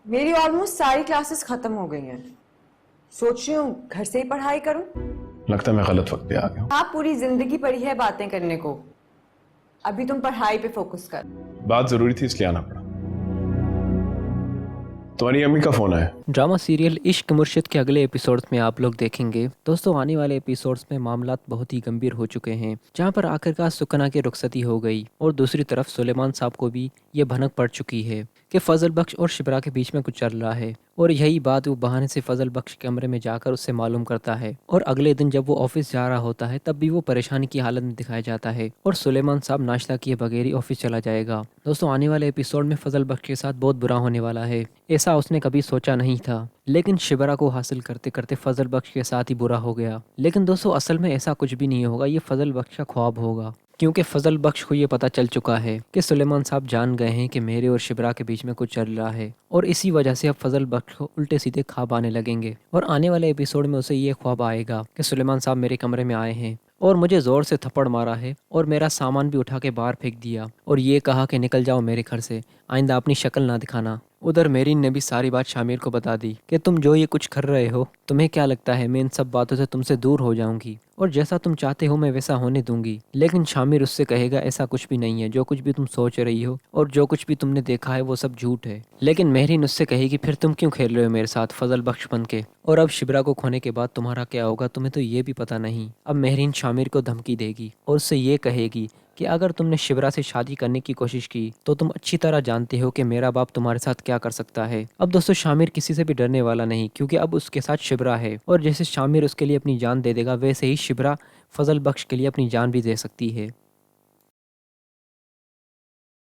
मेरी ऑलमोस्ट सारी क्लासेस खत्म हो गई हैं। सोच रही हूँ घर से ही पढ़ाई करूँ। लगता है मैं गलत वक्त पे आ गया हूँ। आप पूरी जिंदगी पड़ी है बातें करने को, अभी तुम पढ़ाई पे फोकस कर। बात जरूरी थी इसलिए आना पड़ा। तुम्हारी अम्मी का फोन आया। ड्रामा सीरियल इश्क मुर्शिद के अगले एपिसोड्स में आप लोग देखेंगे। दोस्तों आने वाले एपिसोड्स में मामलात बहुत ही गंभीर हो चुके हैं, जहां पर आखिरकार सुकना की रुखसती हो गई और दूसरी तरफ सुलेमान साहब को भी ये भनक पड़ चुकी है कि फजल बख्श और शिबरा के बीच में कुछ चल रहा है। और यही बात वो बहाने से फजल बख्श के कमरे में जाकर उससे मालूम करता है। और अगले दिन जब वो ऑफिस जा रहा होता है तब भी वो परेशानी की हालत में दिखाया जाता है और सुलेमान साहब नाश्ता किए बगैर ही ऑफिस चला जाएगा। दोस्तों आने वाले एपिसोड में फजल बख्श के साथ बहुत बुरा होने वाला है, ऐसा उसने कभी सोचा नहीं था। लेकिन शिबरा को हासिल करते करते फजल बख्श के साथ ही बुरा हो गया। लेकिन दोस्तों असल में ऐसा कुछ भी नहीं होगा, ये फजल बख्श का ख्वाब होगा, क्योंकि फजल बख्श को ये पता चल चुका है कि सुलेमान साहब जान गए हैं कि मेरे और शिबरा के बीच में कुछ चल रहा है और इसी वजह से अब फजल बख्श को उल्टे सीधे ख्वाब आने लगेंगे। और आने वाले एपिसोड में उसे ये ख्वाब आएगा कि सुलेमान साहब मेरे कमरे में आए हैं और मुझे ज़ोर से थप्पड़ मारा है और मेरा सामान भी उठा के बाहर फेंक दिया और ये कहा कि निकल जाओ मेरे घर से, आइंदा अपनी शक्ल ना दिखाना। उधर मेरीन ने भी सारी बात शामिर को बता दी कि तुम जो ये कुछ कर रहे हो, तुम्हें क्या लगता है मैं इन सब बातों से तुमसे दूर हो जाऊंगी और जैसा तुम चाहते हो मैं वैसा होने दूंगी। लेकिन शामिर उससे कहेगा ऐसा कुछ भी नहीं है, जो कुछ भी तुम सोच रही हो और जो कुछ भी तुमने देखा है वो सब झूठ है। लेकिन मेहरीन उससे कहेगी फिर तुम क्यों खेल रहे हो मेरे साथ फजल बख्श बन के, और अब शिबरा को खोने के बाद तुम्हारा क्या होगा तुम्हें तो ये भी पता नहीं। अब मेहरीन शामिर को धमकी देगी और उससे ये कहेगी कि अगर तुमने शिबरा से शादी करने की कोशिश की तो तुम अच्छी तरह जानते हो कि मेरा बाप तुम्हारे साथ क्या कर सकता है। अब दोस्तों शामिर किसी से भी डरने वाला नहीं, क्योंकि अब उसके साथ शिबरा है और जैसे शामिर उसके लिए अपनी जान दे देगा वैसे ही शिबरा फजल बख्श के लिए अपनी जान भी दे सकती है।